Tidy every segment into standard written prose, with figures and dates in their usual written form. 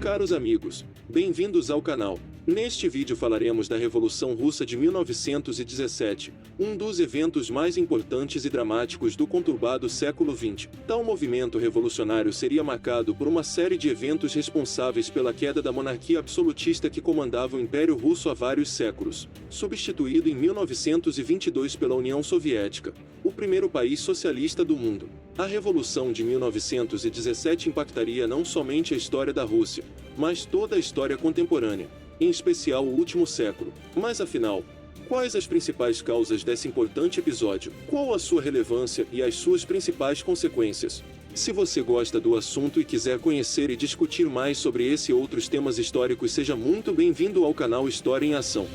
Caros amigos, bem-vindos ao canal. Neste vídeo falaremos da Revolução Russa de 1917, um dos eventos mais importantes e dramáticos do conturbado século XX. Tal movimento revolucionário seria marcado por uma série de eventos responsáveis pela queda da monarquia absolutista que comandava o Império Russo há vários séculos, substituído em 1922 pela União Soviética, o primeiro país socialista do mundo. A Revolução de 1917 impactaria não somente a história da Rússia, mas toda a história contemporânea, em especial o último século. Mas afinal, quais as principais causas desse importante episódio? Qual a sua relevância e as suas principais consequências? Se você gosta do assunto e quiser conhecer e discutir mais sobre esse e outros temas históricos, seja muito bem-vindo ao canal História em Ação.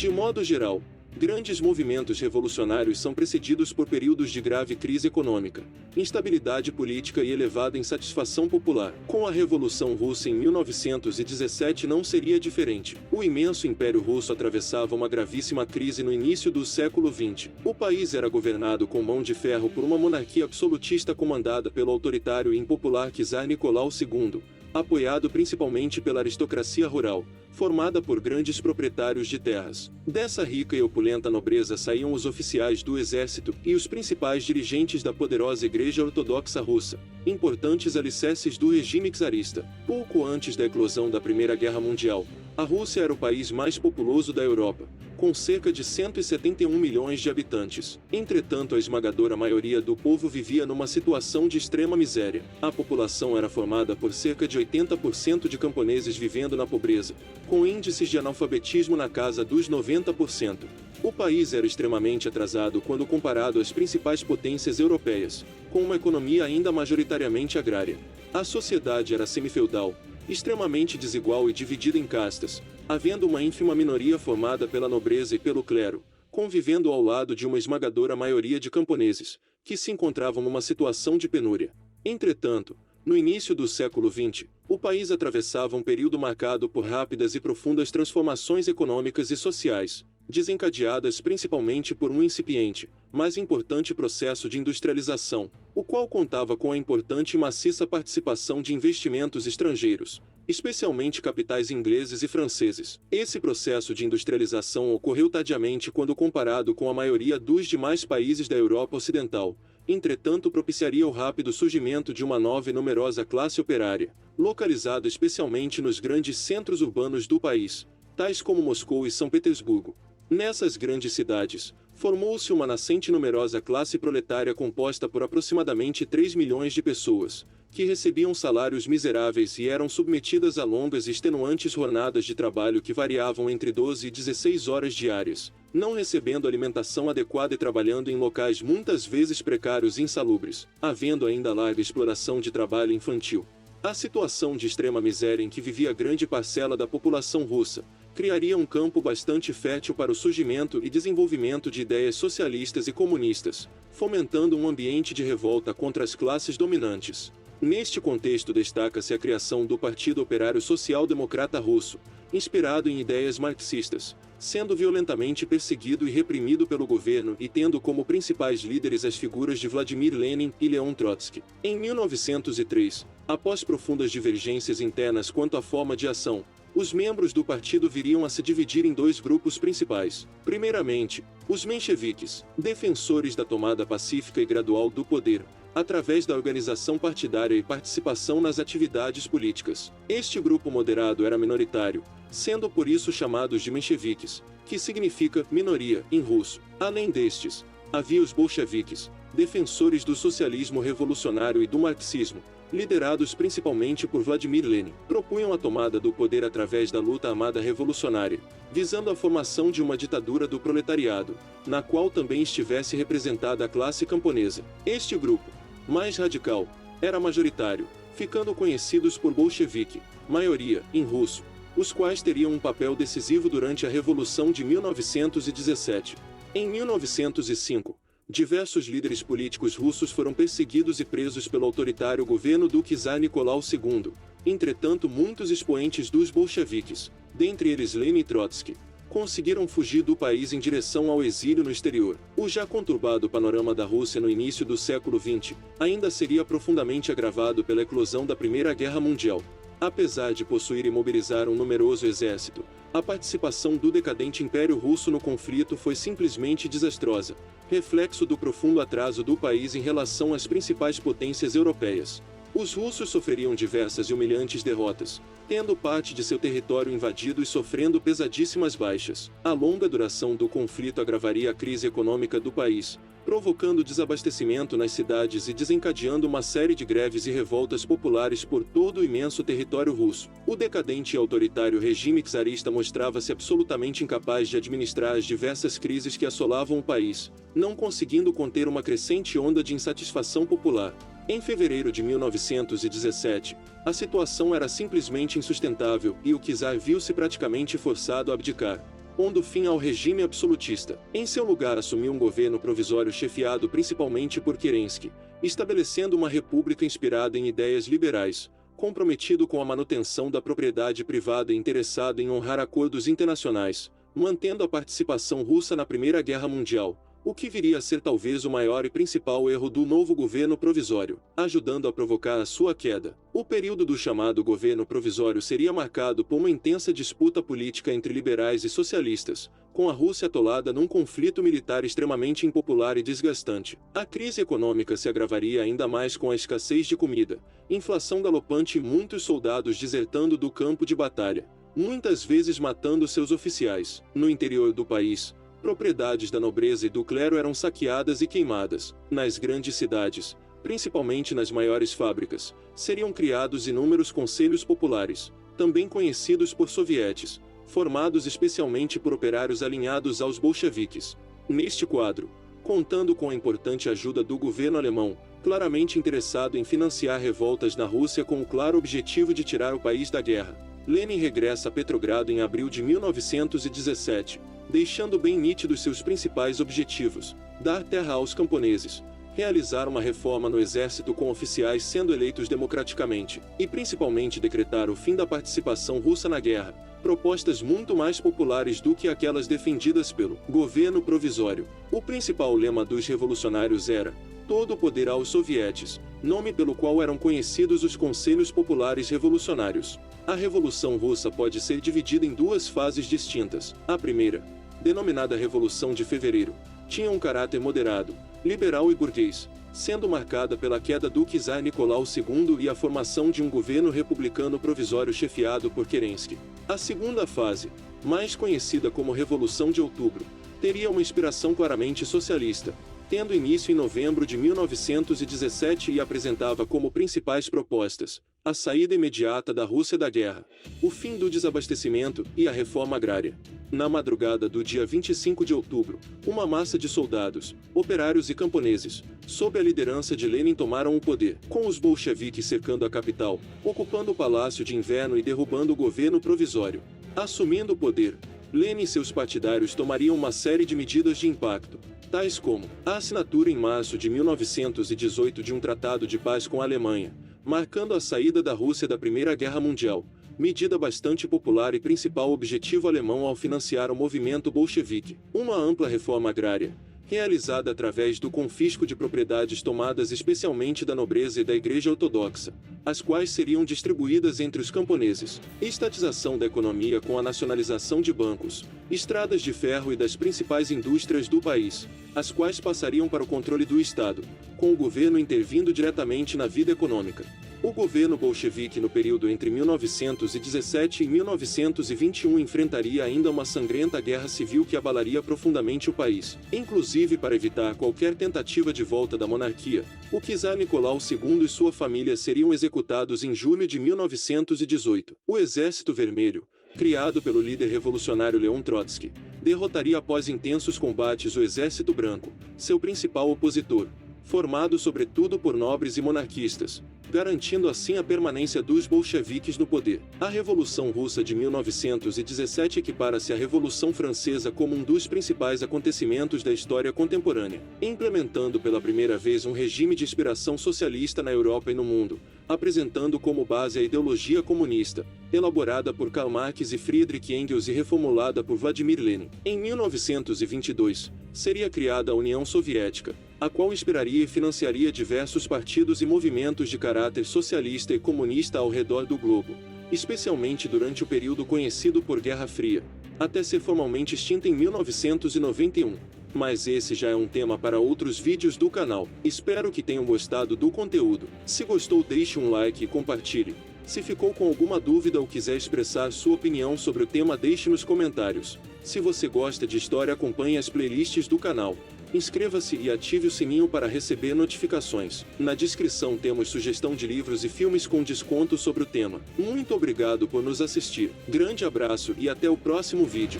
De modo geral, grandes movimentos revolucionários são precedidos por períodos de grave crise econômica, instabilidade política e elevada insatisfação popular. Com a Revolução Russa em 1917 não seria diferente. O imenso Império Russo atravessava uma gravíssima crise no início do século XX. O país era governado com mão de ferro por uma monarquia absolutista comandada pelo autoritário e impopular czar Nicolau II, apoiado principalmente pela aristocracia rural, formada por grandes proprietários de terras. Dessa rica e opulenta nobreza saíam os oficiais do exército e os principais dirigentes da poderosa Igreja Ortodoxa Russa, importantes alicerces do regime czarista. Pouco antes da eclosão da Primeira Guerra Mundial, a Rússia era o país mais populoso da Europa, com cerca de 171 milhões de habitantes. Entretanto, a esmagadora maioria do povo vivia numa situação de extrema miséria. A população era formada por cerca de 80% de camponeses vivendo na pobreza, com índices de analfabetismo na casa dos 90%. O país era extremamente atrasado quando comparado às principais potências europeias, com uma economia ainda majoritariamente agrária. A sociedade era semifeudal, extremamente desigual e dividida em castas, havendo uma ínfima minoria formada pela nobreza e pelo clero, convivendo ao lado de uma esmagadora maioria de camponeses, que se encontravam numa situação de penúria. Entretanto, no início do século XX, o país atravessava um período marcado por rápidas e profundas transformações econômicas e sociais, desencadeadas principalmente por um incipiente, mas importante processo de industrialização, o qual contava com a importante e maciça participação de investimentos estrangeiros, especialmente capitais ingleses e franceses. Esse processo de industrialização ocorreu tardiamente quando comparado com a maioria dos demais países da Europa Ocidental. Entretanto, propiciaria o rápido surgimento de uma nova e numerosa classe operária, localizada especialmente nos grandes centros urbanos do país, tais como Moscou e São Petersburgo. Nessas grandes cidades, formou-se uma nascente e numerosa classe proletária composta por aproximadamente 3 milhões de pessoas, que recebiam salários miseráveis e eram submetidas a longas e extenuantes jornadas de trabalho que variavam entre 12 e 16 horas diárias, não recebendo alimentação adequada e trabalhando em locais muitas vezes precários e insalubres, havendo ainda larga exploração de trabalho infantil. A situação de extrema miséria em que vivia grande parcela da população russa criaria um campo bastante fértil para o surgimento e desenvolvimento de ideias socialistas e comunistas, fomentando um ambiente de revolta contra as classes dominantes. Neste contexto destaca-se a criação do Partido Operário Social-Democrata Russo, inspirado em ideias marxistas, sendo violentamente perseguido e reprimido pelo governo e tendo como principais líderes as figuras de Vladimir Lenin e Leon Trotsky. Em 1903, após profundas divergências internas quanto à forma de ação, os membros do partido viriam a se dividir em dois grupos principais. Primeiramente, os mencheviques, defensores da tomada pacífica e gradual do poder, através da organização partidária e participação nas atividades políticas. Este grupo moderado era minoritário, sendo por isso chamados de mencheviques, que significa minoria em russo. Além destes, havia os bolcheviques, defensores do socialismo revolucionário e do marxismo, liderados principalmente por Vladimir Lenin, propunham a tomada do poder através da luta armada revolucionária, visando a formação de uma ditadura do proletariado, na qual também estivesse representada a classe camponesa. Este grupo, mais radical, era majoritário, ficando conhecidos por bolchevique, maioria, em russo, os quais teriam um papel decisivo durante a Revolução de 1917. Em 1905, diversos líderes políticos russos foram perseguidos e presos pelo autoritário governo do czar Nicolau II. Entretanto, muitos expoentes dos bolcheviques, dentre eles Lenin e Trotsky, conseguiram fugir do país em direção ao exílio no exterior. O já conturbado panorama da Rússia no início do século XX ainda seria profundamente agravado pela eclosão da Primeira Guerra Mundial. Apesar de possuir e mobilizar um numeroso exército, a participação do decadente Império Russo no conflito foi simplesmente desastrosa, reflexo do profundo atraso do país em relação às principais potências europeias. Os russos sofreriam diversas e humilhantes derrotas, tendo parte de seu território invadido e sofrendo pesadíssimas baixas. A longa duração do conflito agravaria a crise econômica do país, provocando desabastecimento nas cidades e desencadeando uma série de greves e revoltas populares por todo o imenso território russo. O decadente e autoritário regime czarista mostrava-se absolutamente incapaz de administrar as diversas crises que assolavam o país, não conseguindo conter uma crescente onda de insatisfação popular. Em fevereiro de 1917, a situação era simplesmente insustentável e o czar viu-se praticamente forçado a abdicar, pondo fim ao regime absolutista. Em seu lugar assumiu um governo provisório chefiado principalmente por Kerensky, estabelecendo uma república inspirada em ideias liberais, comprometido com a manutenção da propriedade privada e interessado em honrar acordos internacionais, mantendo a participação russa na Primeira Guerra Mundial, o que viria a ser talvez o maior e principal erro do novo governo provisório, ajudando a provocar a sua queda. O período do chamado governo provisório seria marcado por uma intensa disputa política entre liberais e socialistas, com a Rússia atolada num conflito militar extremamente impopular e desgastante. A crise econômica se agravaria ainda mais com a escassez de comida, inflação galopante e muitos soldados desertando do campo de batalha, muitas vezes matando seus oficiais. No interior do país, propriedades da nobreza e do clero eram saqueadas e queimadas. Nas grandes cidades, principalmente nas maiores fábricas, seriam criados inúmeros conselhos populares, também conhecidos por sovietes, formados especialmente por operários alinhados aos bolcheviques. Neste quadro, contando com a importante ajuda do governo alemão, claramente interessado em financiar revoltas na Rússia com o claro objetivo de tirar o país da guerra, Lenin regressa a Petrogrado em abril de 1917, deixando bem nítidos seus principais objetivos: dar terra aos camponeses, realizar uma reforma no exército com oficiais sendo eleitos democraticamente, e principalmente decretar o fim da participação russa na guerra, propostas muito mais populares do que aquelas defendidas pelo governo provisório. O principal lema dos revolucionários era todo o poder aos sovietes, nome pelo qual eram conhecidos os Conselhos Populares Revolucionários. A Revolução Russa pode ser dividida em duas fases distintas. A primeira, denominada Revolução de Fevereiro, tinha um caráter moderado, liberal e burguês, sendo marcada pela queda do czar Nicolau II e a formação de um governo republicano provisório chefiado por Kerensky. A segunda fase, mais conhecida como Revolução de Outubro, teria uma inspiração claramente socialista, tendo início em novembro de 1917 e apresentava como principais propostas a saída imediata da Rússia da guerra, o fim do desabastecimento e a reforma agrária. Na madrugada do dia 25 de outubro, uma massa de soldados, operários e camponeses, sob a liderança de Lenin, tomaram o poder, com os bolcheviques cercando a capital, ocupando o Palácio de Inverno e derrubando o governo provisório. Assumindo o poder, Lenin e seus partidários tomariam uma série de medidas de impacto, tais como a assinatura em março de 1918 de um tratado de paz com a Alemanha, marcando a saída da Rússia da Primeira Guerra Mundial, medida bastante popular e principal objetivo alemão ao financiar o movimento bolchevique. Uma ampla reforma agrária, realizada através do confisco de propriedades tomadas especialmente da nobreza e da Igreja Ortodoxa, as quais seriam distribuídas entre os camponeses. Estatização da economia com a nacionalização de bancos, estradas de ferro e das principais indústrias do país, as quais passariam para o controle do Estado, com o governo intervindo diretamente na vida econômica. O governo bolchevique no período entre 1917 e 1921 enfrentaria ainda uma sangrenta guerra civil que abalaria profundamente o país. Inclusive, para evitar qualquer tentativa de volta da monarquia, o czar Nicolau II e sua família seriam executados em julho de 1918. O Exército Vermelho, criado pelo líder revolucionário Leon Trotsky, derrotaria após intensos combates o Exército Branco, seu principal opositor, formado sobretudo por nobres e monarquistas, garantindo assim a permanência dos bolcheviques no poder. A Revolução Russa de 1917 equipara-se à Revolução Francesa como um dos principais acontecimentos da história contemporânea, implementando pela primeira vez um regime de inspiração socialista na Europa e no mundo. apresentando como base a ideologia comunista, elaborada por Karl Marx e Friedrich Engels e reformulada por Vladimir Lenin. Em 1922, seria criada a União Soviética, a qual inspiraria e financiaria diversos partidos e movimentos de caráter socialista e comunista ao redor do globo, especialmente durante o período conhecido por Guerra Fria, até ser formalmente extinta em 1991. Mas esse já é um tema para outros vídeos do canal. Espero que tenham gostado do conteúdo. Se gostou, deixe um like e compartilhe. Se ficou com alguma dúvida ou quiser expressar sua opinião sobre o tema, deixe nos comentários. Se você gosta de história, acompanhe as playlists do canal. Inscreva-se e ative o sininho para receber notificações. Na descrição temos sugestão de livros e filmes com desconto sobre o tema. Muito obrigado por nos assistir. Grande abraço e até o próximo vídeo.